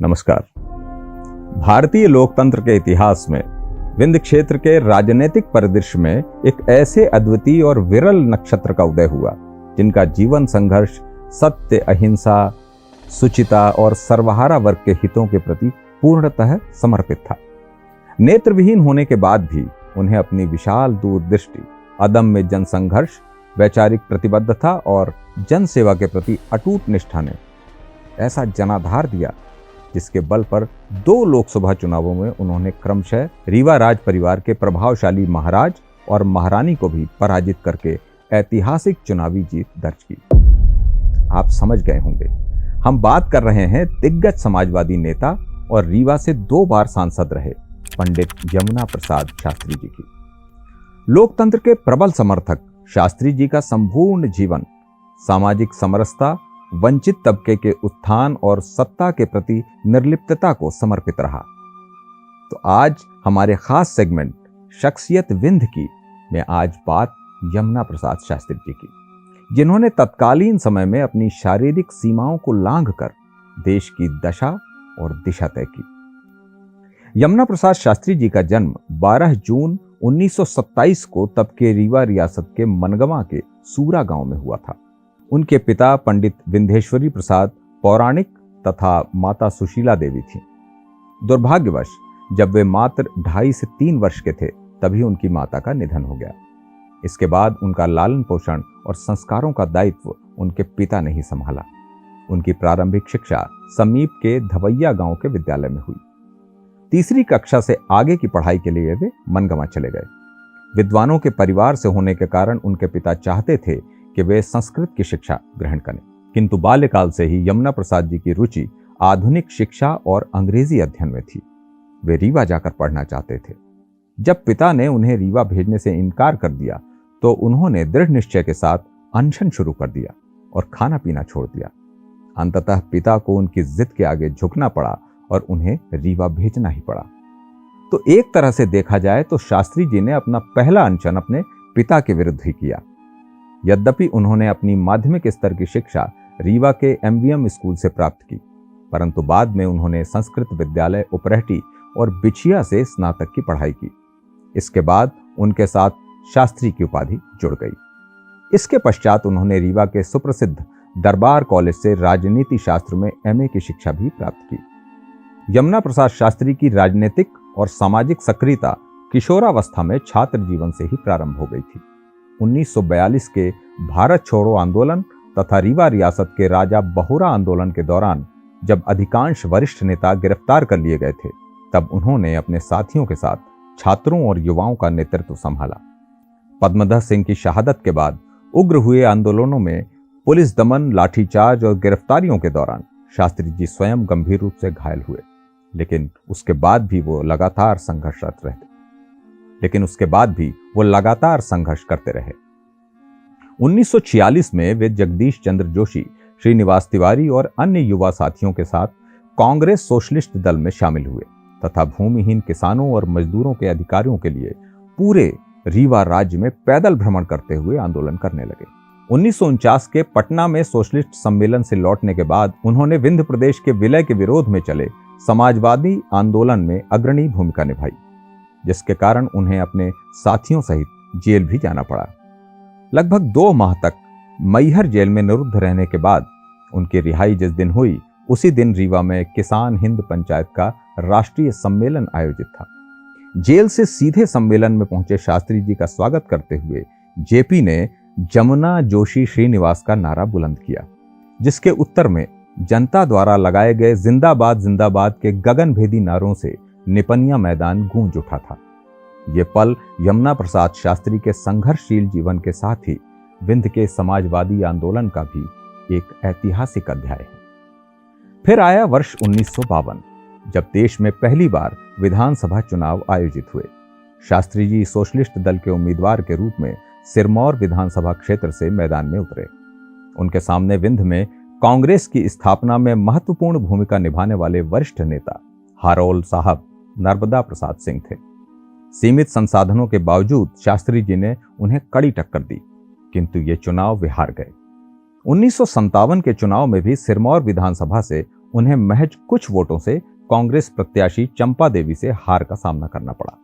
नमस्कार। भारतीय लोकतंत्र के इतिहास में विंध्य क्षेत्र के राजनीतिक परिदृश्य में एक ऐसे अद्वितीय और विरल नक्षत्र का उदय हुआ जिनका जीवन संघर्ष सत्य, अहिंसा, सुचिता और सर्वहारा वर्ग के हितों के प्रति पूर्णतः समर्पित था। नेत्रविहीन होने के बाद भी उन्हें अपनी विशाल दूरदृष्टि, अदम्य जनसंघर्ष, वैचारिक प्रतिबद्धता और जनसेवा के प्रति अटूट निष्ठा ने ऐसा जनाधार दिया जिसके बल पर 2 लोकसभा चुनावों में उन्होंने क्रमशः रीवा राज परिवार के प्रभावशाली महाराज और महारानी को भी पराजित करके ऐतिहासिक चुनावी जीत दर्ज की। आप समझ गए होंगे, हम बात कर रहे हैं दिग्गज समाजवादी नेता और रीवा से 2 बार सांसद रहे पंडित यमुना प्रसाद शास्त्री जी की। लोकतंत्र के प्रबल समर्थक शास्त्री जी का संपूर्ण जीवन सामाजिक समरसता, वंचित तबके के उत्थान और सत्ता के प्रति निर्लिप्तता को समर्पित रहा। तो आज हमारे खास सेगमेंट शख्सियत विंध्य की में आज बात यमुना प्रसाद शास्त्री जी की, जिन्होंने तत्कालीन समय में अपनी शारीरिक सीमाओं को लांघकर देश की दशा और दिशा तय की। यमुना प्रसाद शास्त्री जी का जन्म 12 जून 1927 को तब के रीवा रियासत के मनगवा के सूरा गांव में हुआ था। उनके पिता पंडित विंध्येश्वरी प्रसाद पौराणिक तथा माता सुशीला देवी थीं। दुर्भाग्यवश जब वे मात्र 2.5 से 3 वर्ष के थे तभी उनकी माता का निधन हो गया। इसके बाद उनका लालन पोषण और संस्कारों का दायित्व उनके पिता ने ही संभाला। उनकी प्रारंभिक शिक्षा समीप के धवैया गांव के विद्यालय में हुई। 3री कक्षा से आगे की पढ़ाई के लिए वे मनगवा चले गए। विद्वानों के परिवार से होने के कारण उनके पिता चाहते थे कि वे संस्कृत की शिक्षा ग्रहण करें, किंतु बाल्यकाल से ही यमुना प्रसाद जी की रुचि आधुनिक शिक्षा और अंग्रेजी अध्ययन में थी। वे रीवा जाकर पढ़ना चाहते थे। जब पिता ने उन्हें रीवा भेजने से इनकार कर दिया तो उन्होंने दृढ़ निश्चय के साथ अनशन शुरू कर दिया और खाना पीना छोड़ दिया। अंततः पिता को उनकी जिद के आगे झुकना पड़ा और उन्हें रीवा भेजना ही पड़ा। तो एक तरह से देखा जाए तो शास्त्री जी ने अपना पहला अनशन अपने पिता के विरुद्ध ही किया। यद्यपि उन्होंने अपनी माध्यमिक स्तर की शिक्षा रीवा के MVM स्कूल से प्राप्त की, परंतु बाद में उन्होंने संस्कृत विद्यालय उपरहटी और बिछिया से स्नातक की पढ़ाई की। इसके बाद उनके साथ शास्त्री की उपाधि जुड़ गई। इसके पश्चात उन्होंने रीवा के सुप्रसिद्ध दरबार कॉलेज से राजनीति शास्त्र में MA की शिक्षा भी प्राप्त की। यमुना प्रसाद शास्त्री की राजनीतिक और सामाजिक सक्रियता किशोरावस्था में छात्र जीवन से ही प्रारंभ हो गई थी। 1942 के भारत छोड़ो आंदोलन तथा रीवा रियासत के राजा बहुरा आंदोलन के दौरान जब अधिकांश वरिष्ठ नेता गिरफ्तार कर लिए गए थे, तब उन्होंने अपने साथियों के साथ छात्रों और युवाओं का नेतृत्व संभाला। पद्मदह सिंह की शहादत के बाद उग्र हुए आंदोलनों में पुलिस दमन, लाठीचार्ज और गिरफ्तारियों के दौरान शास्त्री जी स्वयं गंभीर रूप से घायल हुए, लेकिन उसके बाद भी वो लगातार संघर्ष करते रहे। 1946 में वे जगदीश चंद्र जोशी, श्रीनिवास तिवारी और अन्य युवा साथियों के साथ कांग्रेस सोशलिस्ट दल में शामिल हुए तथा भूमिहीन किसानों और मजदूरों के अधिकारों के लिए पूरे रीवा राज्य में पैदल भ्रमण करते हुए आंदोलन करने लगे। 1949 के पटना में सोशलिस्ट सम्मेलन से लौटने के बाद उन्होंने विंध्य प्रदेश के विलय के विरोध में चले समाजवादी आंदोलन में अग्रणी भूमिका निभाई, जिसके कारण उन्हें अपने साथियों सहित जेल भी जाना पड़ा। लगभग 2 माह तक मैहर जेल में निरुद्ध रहने के बाद उनकी रिहाई जिस दिन हुई, उसी दिन रीवा में किसान हिंद पंचायत का राष्ट्रीय सम्मेलन आयोजित था। जेल से सीधे सम्मेलन में पहुंचे शास्त्री जी का स्वागत करते हुए जेपी ने जमुना जोशी श्रीनिवास का नारा बुलंद किया, जिसके उत्तर में जनता द्वारा लगाए गए जिंदाबाद जिंदाबाद के गगनभेदी नारों से निपनिया मैदान गूंज उठा था। ये पल यमुना प्रसाद शास्त्री के संघर्षशील जीवन के साथ ही विंध्य के समाजवादी आंदोलन का भी एक ऐतिहासिक अध्याय है। फिर आया वर्ष 1952, जब देश में पहली बार विधानसभा चुनाव आयोजित हुए। शास्त्री जी सोशलिस्ट दल के उम्मीदवार के रूप में सिरमौर विधानसभा क्षेत्र से मैदान में उतरे। उनके सामने विंध्य में कांग्रेस की स्थापना में महत्वपूर्ण भूमिका निभाने वाले वरिष्ठ नेता हारोल साहब नर्मदा प्रसाद सिंह थे। सीमित संसाधनों के बावजूद शास्त्री जी ने उन्हें कड़ी टक्कर दी, किंतु ये चुनाव वे हार गए। 1957 के चुनाव में भी सिरमौर विधानसभा से उन्हें महज कुछ वोटों से कांग्रेस प्रत्याशी चंपा देवी से हार का सामना करना पड़ा,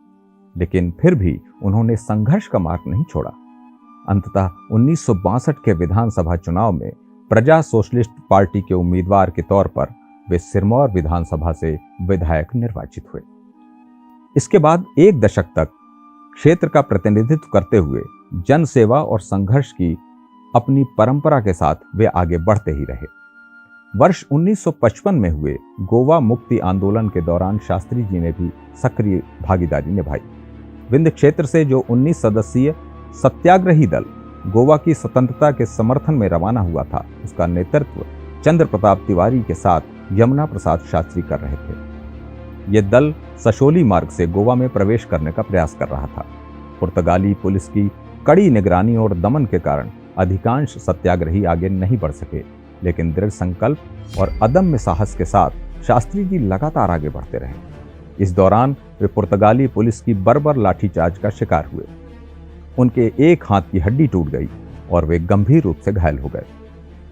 लेकिन फिर भी उन्होंने संघर्ष का मार्ग नहीं छोड़ा। अंततः 1962 के विधानसभा चुनाव में प्रजा सोशलिस्ट पार्टी के उम्मीदवार के तौर पर वे सिरमौर विधानसभा से विधायक निर्वाचित हुए। इसके बाद एक दशक तक क्षेत्र का प्रतिनिधित्व करते हुए जन सेवा और संघर्ष की अपनी परंपरा के साथ वे आगे बढ़ते ही रहे। वर्ष 1955 में हुए गोवा मुक्ति आंदोलन के दौरान शास्त्री जी ने भी सक्रिय भागीदारी निभाई। विंध्य क्षेत्र से जो 19 सदस्यीय सत्याग्रही दल गोवा की स्वतंत्रता के समर्थन में रवाना हुआ था, उसका नेतृत्व चंद्र प्रताप तिवारी के साथ यमुना प्रसाद शास्त्री कर रहे थे। यह दल सशोली मार्ग से गोवा में प्रवेश करने का प्रयास कर रहा था। पुर्तगाली पुलिस की कड़ी निगरानी और दमन के कारण अधिकांश सत्याग्रही आगे नहीं बढ़ सके, लेकिन दृढ़ संकल्प और अदम्य साहस के साथ शास्त्री जी लगातार आगे बढ़ते रहे। इस दौरान वे पुर्तगाली पुलिस की बर्बर लाठीचार्ज का शिकार हुए। उनके एक हाथ की हड्डी टूट गई और वे गंभीर रूप से घायल हो गए।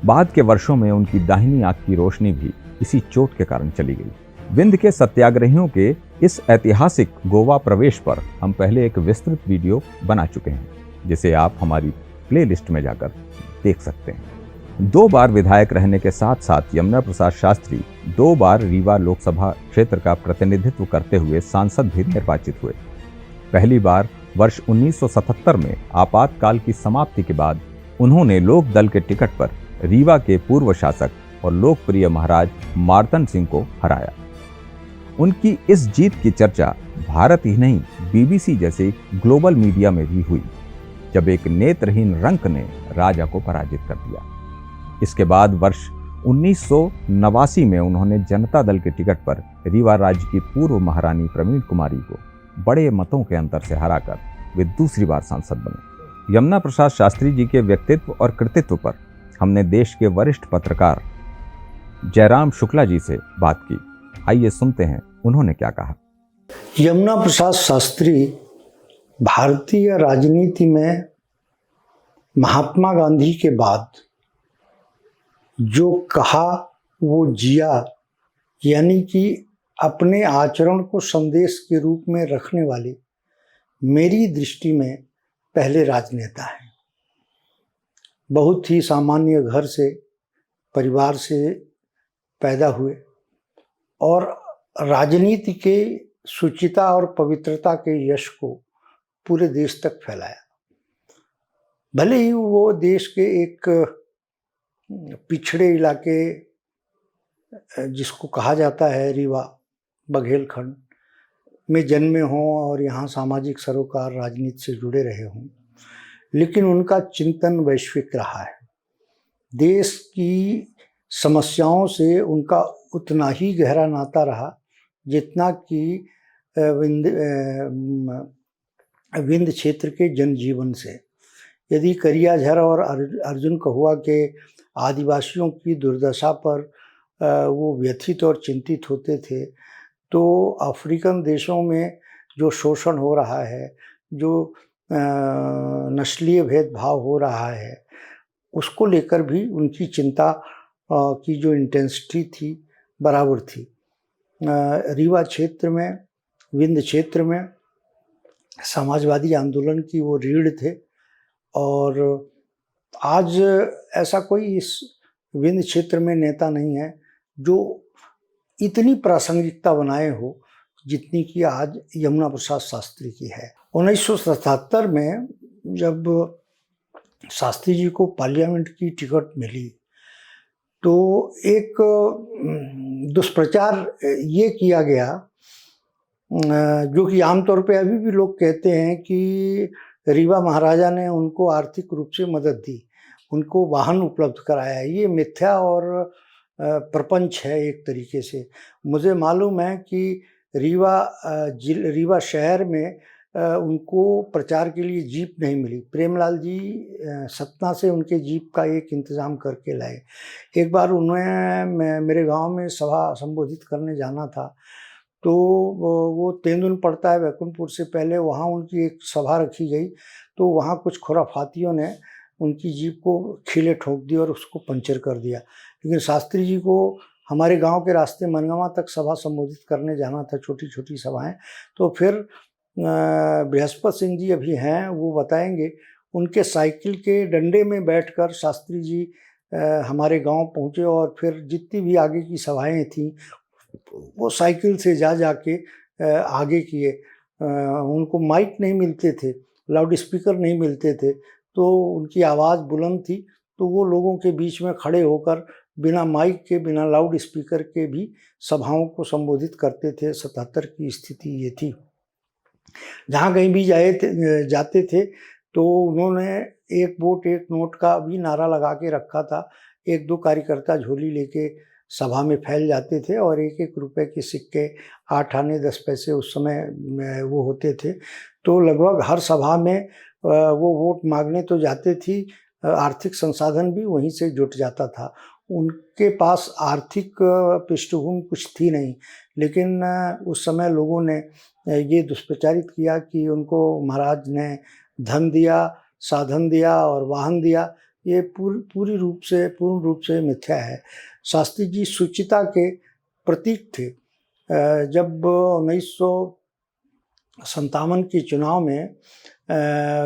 बाद के वर्षों में उनकी दाहिनी आंख की रोशनी भी इसी चोट के कारण चली गई। विंध्य के सत्याग्रहियों के इस ऐतिहासिक गोवा प्रवेश पर हम पहले एक विस्तृत वीडियो बना चुके हैं, जिसे आप हमारी प्लेलिस्ट में जाकर देख सकते हैं। 2 बार विधायक रहने के साथ साथ यमुना प्रसाद शास्त्री 2 बार रीवा लोकसभा क्षेत्र का प्रतिनिधित्व करते हुए सांसद भी निर्वाचित हुए। पहली बार वर्ष 1977 में आपातकाल की समाप्ति के बाद उन्होंने लोक दल के टिकट पर रीवा के पूर्व शासक और लोकप्रिय महाराज मार्तन सिंह को हराया। उनकी इस जीत की चर्चा भारत ही नहीं, बीबीसी जैसे ग्लोबल मीडिया में भी हुई, जब एक नेत्रहीन रंक ने राजा को पराजित कर दिया। इसके बाद वर्ष 1989 में उन्होंने जनता दल के टिकट पर रीवा राज्य की पूर्व महारानी प्रवीण कुमारी को बड़े मतों के अंतर से हराकर वे दूसरी बार सांसद बने। यमुना प्रसाद शास्त्री जी के व्यक्तित्व और कृतित्व पर हमने देश के वरिष्ठ पत्रकार जयराम शुक्ला जी से बात की। आइए सुनते हैं उन्होंने क्या कहा। यमुना प्रसाद शास्त्री भारतीय राजनीति में महात्मा गांधी के बाद जो कहा वो जिया, यानी कि अपने आचरण को संदेश के रूप में रखने वाले मेरी दृष्टि में पहले राजनेता हैं। बहुत ही सामान्य घर से, परिवार से पैदा हुए और राजनीति के शुचिता और पवित्रता के यश को पूरे देश तक फैलाया। भले ही वो देश के एक पिछड़े इलाके, जिसको कहा जाता है रीवा बघेलखंड में जन्मे हों और यहाँ सामाजिक सरोकार राजनीति से जुड़े रहे हों, लेकिन उनका चिंतन वैश्विक रहा है। देश की समस्याओं से उनका उतना ही गहरा नाता रहा जितना कि विंध्य क्षेत्र के जनजीवन से। यदि करियाझर और अर्जुन कहुआ के आदिवासियों की दुर्दशा पर वो व्यथित और चिंतित होते थे, तो अफ्रीकन देशों में जो शोषण हो रहा है, जो नस्लीय भेदभाव हो रहा है, उसको लेकर भी उनकी चिंता की जो इंटेंसिटी थी बराबर थी। रीवा क्षेत्र में, विंध्य क्षेत्र में समाजवादी आंदोलन की वो रीढ़ थे और आज ऐसा कोई इस विंध्य क्षेत्र में नेता नहीं है जो इतनी प्रासंगिकता बनाए हो जितनी कि आज यमुना प्रसाद शास्त्री की है। 1977 में जब शास्त्री जी को पार्लियामेंट की टिकट मिली तो एक दुष्प्रचार ये किया गया, जो कि आमतौर पे अभी भी लोग कहते हैं कि रीवा महाराजा ने उनको आर्थिक रूप से मदद दी, उनको वाहन उपलब्ध कराया। ये मिथ्या और प्रपंच है एक तरीके से। मुझे मालूम है कि रीवा शहर में उनको प्रचार के लिए जीप नहीं मिली। प्रेमलाल जी सतना से उनके जीप का एक इंतज़ाम करके लाए। एक बार उन्हें मेरे गांव में सभा संबोधित करने जाना था, तो वो तेंदुल पड़ता है बैकुंठपुर से पहले, वहाँ उनकी एक सभा रखी गई। तो वहाँ कुछ खुराफातियों ने उनकी जीप को खीले ठोक दिए और उसको पंचर कर दिया। लेकिन शास्त्री जी को हमारे गांव के रास्ते मनगांव तक सभा संबोधित करने जाना था, छोटी छोटी सभाएं। तो फिर बृहस्पति सिंह जी अभी हैं, वो बताएंगे, उनके साइकिल के डंडे में बैठकर शास्त्री जी हमारे गांव पहुंचे और फिर जितनी भी आगे की सभाएं थीं वो साइकिल से जा के आगे किए। उनको माइक नहीं मिलते थे, लाउड स्पीकर नहीं मिलते थे, तो उनकी आवाज़ बुलंद थी, तो वो लोगों के बीच में खड़े होकर बिना माइक के, बिना लाउड स्पीकर के भी सभाओं को संबोधित करते थे। 77 की स्थिति ये थी। जहाँ कहीं भी जाते थे तो उन्होंने एक वोट एक नोट का भी नारा लगा के रखा था। 1-2 कार्यकर्ता झोली लेके सभा में फैल जाते थे और 1-1 रुपए के सिक्के, 8 आने 10 पैसे उस समय वो होते थे। तो लगभग हर सभा में वो वोट मांगने तो जाते थी, आर्थिक संसाधन भी वहीं से जुट जाता था। उनके पास आर्थिक पृष्ठभूमि कुछ थी नहीं, लेकिन उस समय लोगों ने ये दुष्प्रचारित किया कि उनको महाराज ने धन दिया, साधन दिया और वाहन दिया। ये पूर्ण रूप से मिथ्या है। शास्त्री जी शुचिता के प्रतीक थे। जब 1957 के चुनाव में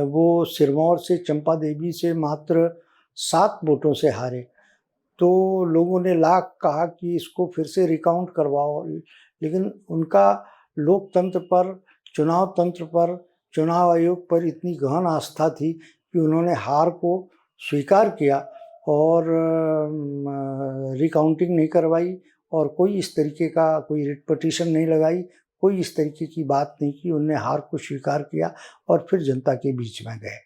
वो सिरमौर से चंपा देवी से मात्र 7 वोटों से हारे, तो लोगों ने लाख कहा कि इसको फिर से रिकाउंट करवाओ, लेकिन उनका लोकतंत्र पर, चुनाव तंत्र पर, चुनाव आयोग पर इतनी गहन आस्था थी कि उन्होंने हार को स्वीकार किया और रिकाउंटिंग नहीं करवाई और कोई इस तरीके का कोई रिट पिटीशन नहीं लगाई, कोई इस तरीके की बात नहीं की। उन्होंने हार को स्वीकार किया और फिर जनता के बीच में गए।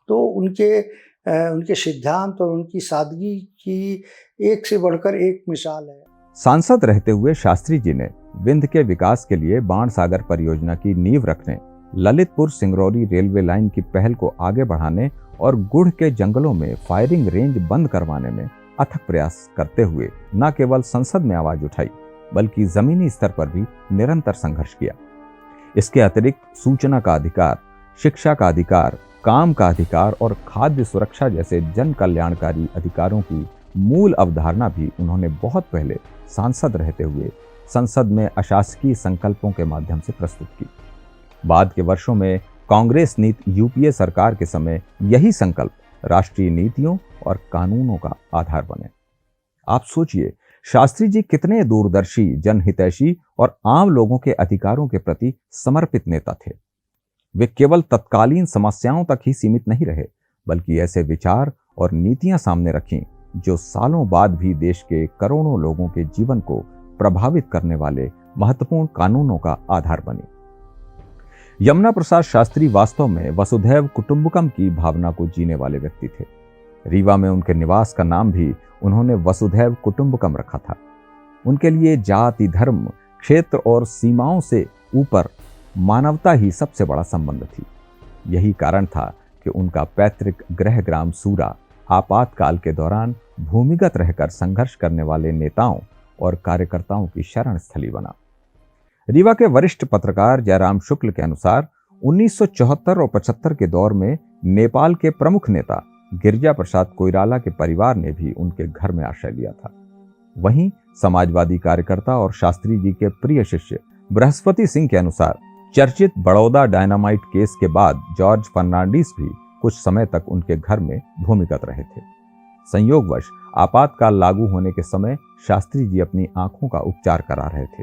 तो उनके सिद्धांत और उनकी सादगी की एक से बढ़कर एक मिसाल है। सांसद रहते हुए शास्त्री जी ने विंध्य के विकास के लिए बाणसागर परियोजना की नींव रखने, ललितपुर सिंगरौली रेलवे लाइन की पहल को आगे बढ़ाने और गुड़ के जंगलों में फायरिंग रेंज बंद करवाने में अथक प्रयास करते हुए न केवल संसद में आवाज उठाई, बल्कि जमीनी स्तर पर भी निरंतर संघर्ष किया। इसके अतिरिक्त सूचना का अधिकार, शिक्षा का अधिकार, काम का अधिकार और खाद्य सुरक्षा जैसे जन कल्याणकारी अधिकारों की मूल अवधारणा भी उन्होंने बहुत पहले सांसद रहते हुए संसद में अशासकीय संकल्पों के माध्यम से प्रस्तुत की। बाद के वर्षों में कांग्रेस नीति यूपीए सरकार के समय यही संकल्प राष्ट्रीय नीतियों और कानूनों का आधार बने। आप सोचिए, शास्त्री जी कितने दूरदर्शी, जनहितैषी और आम लोगों के अधिकारों के प्रति समर्पित नेता थे। वे केवल तत्कालीन समस्याओं तक ही सीमित नहीं रहे, बल्कि ऐसे विचार और नीतियां सामने रखीं जो सालों बाद भी देश के करोड़ों लोगों के जीवन को प्रभावित करने वाले महत्वपूर्ण कानूनों का आधार बनी। यमुना प्रसाद शास्त्री वास्तव में वसुधैव कुटुंबकम की भावना को जीने वाले व्यक्ति थे। रीवा में उनके निवास का नाम भी उन्होंने वसुधैव कुटुंबकम रखा था। उनके लिए जाति, धर्म, क्षेत्र और सीमाओं से ऊपर मानवता ही सबसे बड़ा संबंध थी। यही कारण था कि उनका पैतृक गृह ग्राम सूरा आपातकाल के दौरान भूमिगत रहकर संघर्ष करने वाले नेताओं और कार्यकर्ताओं की शरण स्थली बना। रीवा के वरिष्ठ पत्रकार जयराम शुक्ल के अनुसार 1974 और 75 के दौर में नेपाल के प्रमुख नेता गिरिजा प्रसाद कोइराला के परिवार ने भी उनके घर में आश्रय लिया था। वहीं समाजवादी कार्यकर्ता और शास्त्री जी के प्रिय शिष्य बृहस्पति सिंह के अनुसार चर्चित बड़ौदा डायनामाइट केस के बाद जॉर्ज फर्नांडीज भी कुछ समय तक उनके घर में भूमिगत रहे थे। संयोगवश आपातकाल लागू होने के समय शास्त्री जी अपनी आंखों का उपचार करा रहे थे,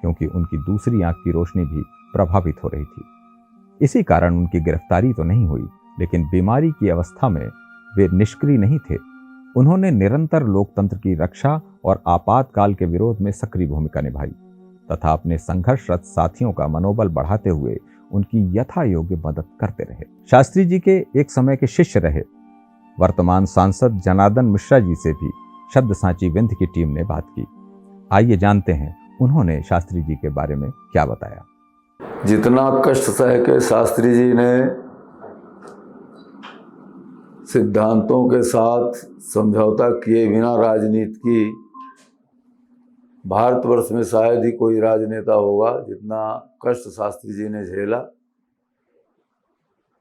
क्योंकि उनकी दूसरी आंख की रोशनी भी प्रभावित हो रही थी। इसी कारण उनकी गिरफ्तारी तो नहीं हुई, लेकिन बीमारी की अवस्था में वे निष्क्रिय नहीं थे। उन्होंने निरंतर लोकतंत्र की रक्षा और आपातकाल के विरोध में सक्रिय भूमिका निभाई तथा अपने संघर्षरत साथियों का मनोबल बढ़ाते हुए उनकी यथा योग्य मदद करते रहे। शास्त्री जी के एक समय के शिष्य रहे वर्तमान सांसद जनार्दन मिश्रा जी से भी शब्द सांची विंध्य की टीम ने बात की। आइए जानते हैं उन्होंने शास्त्री जी के बारे में क्या बताया। जितना कष्ट सह के शास्त्री जी ने सिद्धांतों के साथ समझौता किए बिना राजनीति की, भारतवर्ष में शायद ही कोई राजनेता होगा जितना कष्ट शास्त्री जी ने झेला,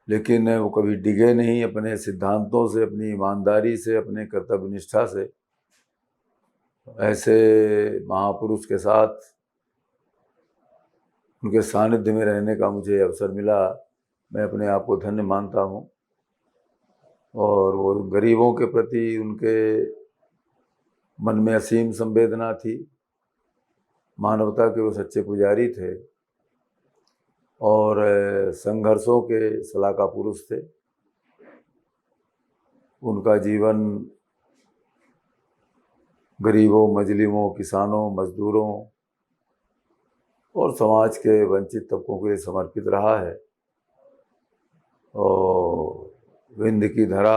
लेकिन वो कभी डिगे नहीं। अपने सिद्धांतों से, अपनी ईमानदारी से, अपने कर्तव्य निष्ठा से ऐसे महापुरुष के साथ उनके सानिध्य में रहने का मुझे अवसर मिला। मैं अपने आप को धन्य मानता हूँ। और वो गरीबों के प्रति उनके मन में असीम संवेदना थी। मानवता के वो सच्चे पुजारी थे और संघर्षों के सलाहकार पुरुष थे। उनका जीवन गरीबों, मजलूमों, किसानों, मजदूरों और समाज के वंचित तबकों के लिए समर्पित रहा है। और विंध्य की धरा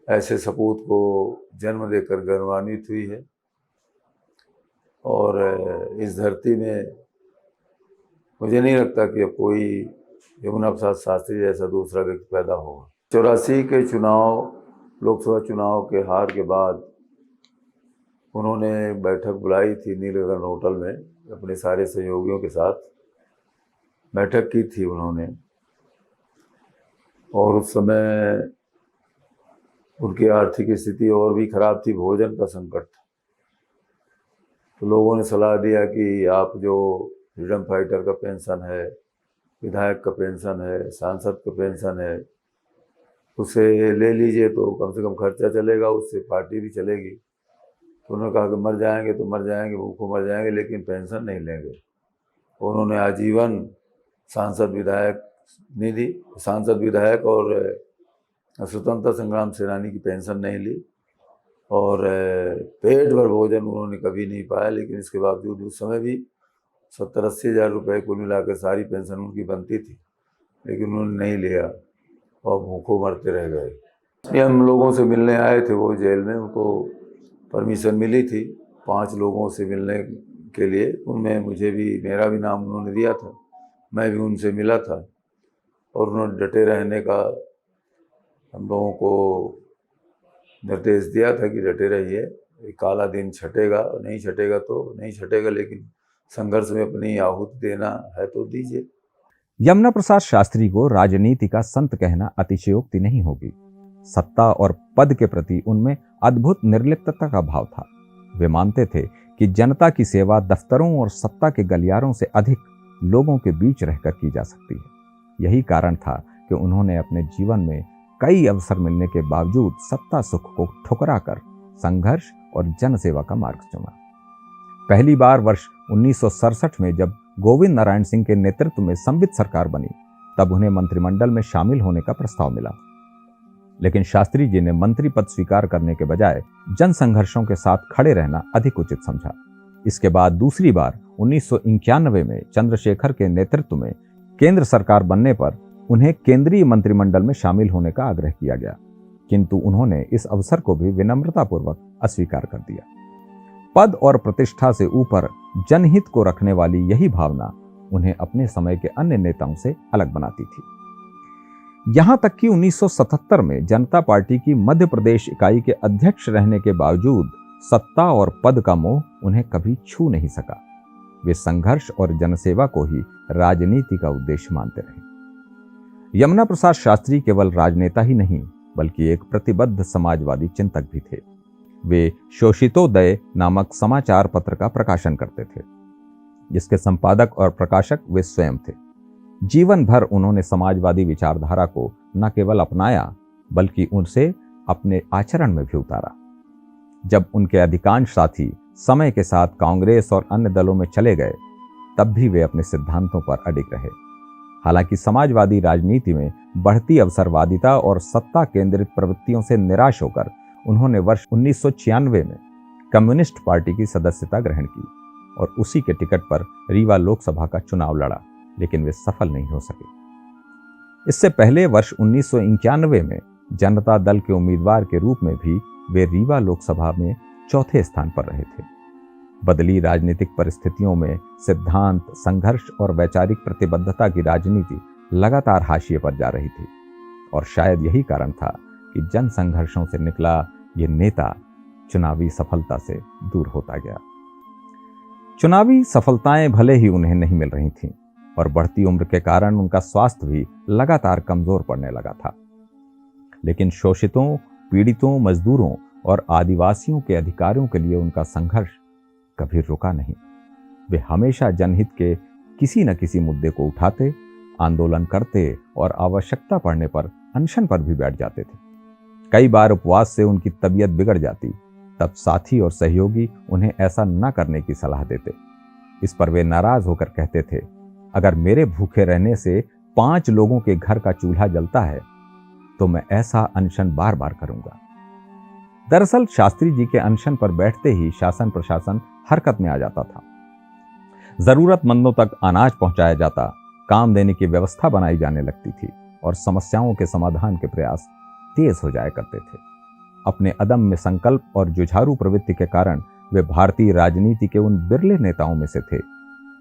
ऐसे सपूत को जन्म देकर गौरवान्वित हुई है। और इस धरती में मुझे नहीं लगता कि अब कोई यमुना प्रसाद शास्त्री जैसा दूसरा व्यक्ति पैदा होगा। 84 के चुनाव, लोकसभा चुनाव के हार के बाद उन्होंने बैठक बुलाई थी नीलगगन होटल में, अपने सारे सहयोगियों के साथ बैठक की थी उन्होंने। और उस समय उनकी आर्थिक स्थिति और भी खराब थी, भोजन का संकट था। तो लोगों ने सलाह दिया कि आप जो फ्रीडम फाइटर का पेंशन है, विधायक का पेंशन है, सांसद का पेंशन है, उसे ले लीजिए तो कम से कम खर्चा चलेगा, उससे पार्टी भी चलेगी। तो उन्होंने कहा कि मर जाएंगे तो मर जाएंगे, भूखों मर जाएंगे, लेकिन पेंशन नहीं लेंगे। उन्होंने आजीवन सांसद विधायक और स्वतंत्रता संग्राम सेनानी की पेंशन नहीं ली। और पेट भर भोजन उन्होंने कभी नहीं पाया। लेकिन इसके बावजूद उस समय भी 70-80 हज़ार रुपये कुल मिलाकर सारी पेंशन उनकी बनती थी, लेकिन उन्होंने नहीं लिया और भूखों मरते रह गए। हम लोगों से मिलने आए थे वो जेल में, उनको परमिशन मिली थी 5 लोगों से मिलने के लिए। उनमें मुझे भी, मेरा भी नाम उन्होंने दिया था, मैं भी उनसे मिला था। और उन्होंने डटे रहने का हम लोगों को निर्देश दिया था कि डटे रहिए, काला दिन छटेगा, नहीं छटेगा तो नहीं छटेगा, लेकिन संघर्ष में अपनी आहुति देना है तो दीजिए। यमुना प्रसाद शास्त्री को राजनीति का संत कहना अतिशयोक्ति नहीं होगी। सत्ता और पद के प्रति उनमें अद्भुत निर्लिप्तता का भाव था। वे मानते थे कि जनता की सेवा दफ्तरों और सत्ता के गलियारों से अधिक लोगों के बीच रहकर की जा सकती है। यही कारण था कि उन्होंने अपने जीवन में कई अवसर मिलने के बावजूद सत्ता सुख को ठुकराकर संघर्ष और जनसेवा का मार्ग चुना। पहली बार वर्ष 1967 में जब गोविंद नारायण सिंह के नेतृत्व में संवित सरकार बनी, तब उन्हें मंत्रिमंडल में शामिल होने का प्रस्ताव मिला। लेकिन शास्त्री जी ने मंत्री पद स्वीकार करने के बजाय जन संघर्षों के साथ खड़े रहना अधिक उचित समझा। इसके बाद दूसरी बार 1991 में चंद्रशेखर के नेतृत्व में केंद्र सरकार बनने पर उन्हें केंद्रीय मंत्रिमंडल में शामिल होने का आग्रह किया गया, किंतु उन्होंने इस अवसर को भी विनम्रतापूर्वक अस्वीकार कर दिया। पद और प्रतिष्ठा से ऊपर जनहित को रखने वाली यही भावना उन्हें अपने समय के अन्य नेताओं से अलग बनाती थी। यहां तक कि 1977 में जनता पार्टी की मध्य प्रदेश इकाई के अध्यक्ष रहने के बावजूद सत्ता और पद का मोह उन्हें कभी छू नहीं सका। वे संघर्ष और जनसेवा को ही राजनीति का उद्देश्य मानते रहे। यमुना प्रसाद शास्त्री केवल राजनेता ही नहीं, बल्कि एक प्रतिबद्ध समाजवादी चिंतक भी थे। वे शोषितोदय नामक समाचार पत्र का प्रकाशन करते थे, जिसके संपादक और प्रकाशक वे स्वयं थे। जीवन भर उन्होंने समाजवादी विचारधारा को न केवल अपनाया, बल्कि उनसे अपने आचरण में भी उतारा। जब उनके अधिकांश साथी समय के साथ कांग्रेस और अन्य दलों में चले गए, तब भी वे अपने सिद्धांतों पर अडिग रहे। हालांकि समाजवादी राजनीति में बढ़ती अवसरवादिता और सत्ता केंद्रित प्रवृत्तियों से निराश होकर उन्होंने वर्ष 1996 में कम्युनिस्ट पार्टी की सदस्यता ग्रहण की और उसी के टिकट पर रीवा लोकसभा का चुनाव लड़ा, लेकिन वे सफल नहीं हो सके। इससे पहले वर्ष 1991 में जनता दल के उम्मीदवार के रूप में भी वे रीवा लोकसभा में चौथे स्थान पर रहे थे। बदली राजनीतिक परिस्थितियों में सिद्धांत, संघर्ष और वैचारिक प्रतिबद्धता की राजनीति लगातार हाशिए पर जा रही थी, और शायद यही कारण था कि जन संघर्षों से निकला ये नेता चुनावी सफलता से दूर होता गया। चुनावी सफलताएं भले ही उन्हें नहीं मिल रही थीं, और बढ़ती उम्र के कारण उनका स्वास्थ्य भी लगातार कमजोर पड़ने लगा था। लेकिन शोषितों, पीड़ितों, मजदूरों और आदिवासियों के अधिकारों के लिए उनका संघर्ष कभी रुका नहीं। वे हमेशा जनहित के किसी न किसी मुद्दे को उठाते, आंदोलन करते और आवश्यकता पड़ने पर अनशन पर भी बैठ जाते थे। कई बार उपवास से उनकी तबीयत बिगड़ जाती, तब साथी और सहयोगी उन्हें ऐसा न करने की सलाह देते। इस पर वे नाराज होकर कहते थे, अगर मेरे भूखे रहने से 5 लोगों के घर का चूल्हा जलता है तो मैं ऐसा अनशन बार बार करूंगा। दरअसल शास्त्री जी के अनशन पर बैठते ही शासन प्रशासन हरकत में आ जाता था। जरूरतमंदों तक अनाज पहुंचाया जाता, काम देने की व्यवस्था बनाई जाने लगती थी और समस्याओं के समाधान के प्रयास तेज हो जाया करते थे। अपने अदम्य संकल्प और जुझारू प्रवृत्ति के कारण वे भारतीय राजनीति के उन बिरले नेताओं में से थे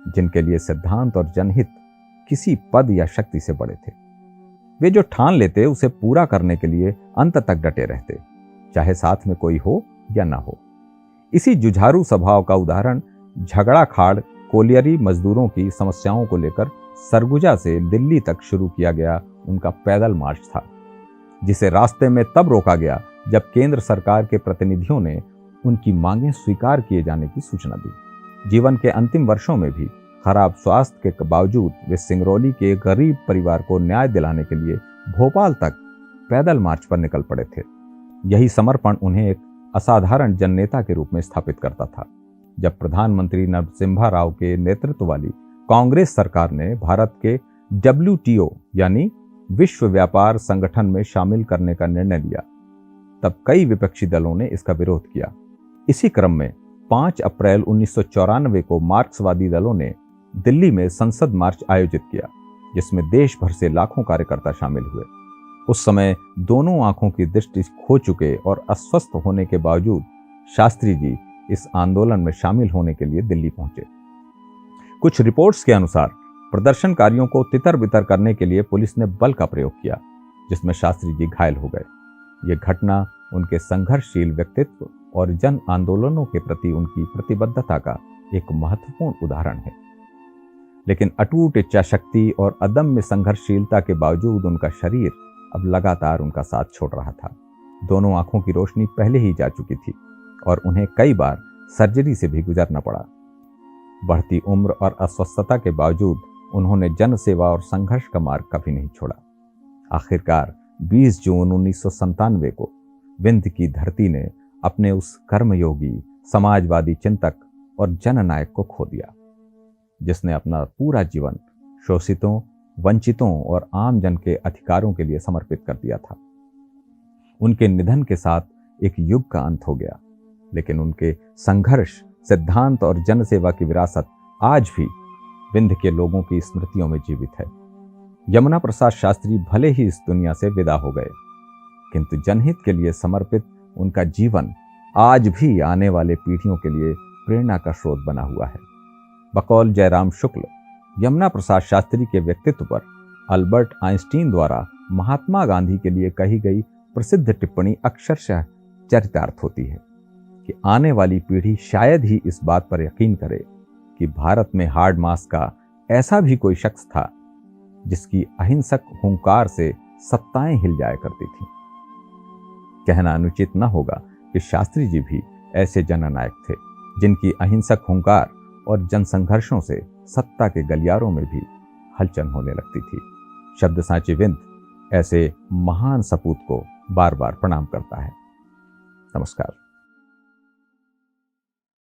जिनके लिए सिद्धांत और जनहित किसी पद या शक्ति से बड़े थे। वे जो ठान लेते उसे पूरा करने के लिए अंत तक डटे रहते, चाहे साथ में कोई हो या ना हो। इसी जुझारू स्वभाव का उदाहरण झगड़ा खाड़ कोलियरी मजदूरों की समस्याओं को लेकर सरगुजा से दिल्ली तक शुरू किया गया उनका पैदल मार्च था, जिसे रास्ते में तब रोका गया जब केंद्र सरकार के प्रतिनिधियों ने उनकी मांगें स्वीकार किए जाने की सूचना दी। जीवन के अंतिम वर्षों में भी खराब स्वास्थ्य के बावजूद वे सिंगरौली के गरीब परिवार को न्याय दिलाने के लिए भोपाल तक पैदल मार्च पर निकल पड़े थे। यही समर्पण उन्हें एक असाधारण जननेता के रूप में स्थापित करता था। जब प्रधानमंत्री नरसिम्हा राव के नेतृत्व वाली कांग्रेस सरकार ने भारत के WTO यानी विश्व व्यापार संगठन में शामिल करने का निर्णय लिया, तब कई विपक्षी दलों ने इसका विरोध किया। इसी क्रम में 5 अप्रैल 1994 को मार्क्सवादी दलों ने दिल्ली में संसद मार्च आयोजित किया, जिसमें देश भर से लाखों कार्यकर्ता शामिल हुए। उस समय दोनों आंखों की दृष्टि खो चुके और अस्वस्थ होने के बावजूद शास्त्री जी इस आंदोलन में शामिल होने के लिए दिल्ली पहुंचे। कुछ रिपोर्ट्स के अनुसार प्रदर्शनकारियों को तितर बितर करने के लिए पुलिस ने बल का प्रयोग किया, जिसमें शास्त्री जी घायल हो गए। यह घटना उनके संघर्षशील व्यक्तित्व और जन आंदोलनों के प्रति उनकी प्रतिबद्धता का एक महत्वपूर्ण उदाहरण है। लेकिन अटूट इच्छा शक्ति और अदम्य संघर्षशीलता के बावजूद उनका शरीर अब लगातार उनका साथ छोड़ रहा था। दोनों आंखों की रोशनी पहले ही जा चुकी थी और उन्हें कई बार सर्जरी से भी गुजरना पड़ा। बढ़ती उम्र और अस्वस्थता के बावजूद उन्होंने जन सेवा और संघर्ष का मार्ग कभी नहीं छोड़ा। आखिरकार 20 जून 1997 को विंध्य की धरती ने अपने उस कर्मयोगी, समाजवादी चिंतक और जननायक को खो दिया, जिसने अपना पूरा जीवन शोषितों, वंचितों और आम जन के अधिकारों के लिए समर्पित कर दिया था। उनके निधन के साथ एक युग का अंत हो गया, लेकिन उनके संघर्ष, सिद्धांत और जनसेवा की विरासत आज भी विंध्य के लोगों की स्मृतियों में जीवित है। यमुना प्रसाद शास्त्री भले ही इस दुनिया से विदा हो गए, किंतु जनहित के लिए समर्पित उनका जीवन आज भी आने वाले पीढ़ियों के लिए प्रेरणा का स्रोत बना हुआ है। बकौल जयराम शुक्ल, यमुना प्रसाद शास्त्री के व्यक्तित्व पर अल्बर्ट आइंस्टीन द्वारा महात्मा गांधी के लिए कही गई प्रसिद्ध टिप्पणी अक्षरशः चरितार्थ होती है कि आने वाली पीढ़ी शायद ही इस बात पर यकीन करे कि भारत में हार्ड मास का ऐसा भी कोई शख्स था जिसकी अहिंसक हुंकार से सत्ताएं हिल जाया करती थीं। कहना अनुचित न होगा कि शास्त्री जी भी ऐसे जननायक थे जिनकी अहिंसक हुंकार और जनसंघर्षों से सत्ता के गलियारों में भी हलचल होने लगती थी। शब्द साची विंध्य ऐसे महान सपूत को बार बार प्रणाम करता है। नमस्कार।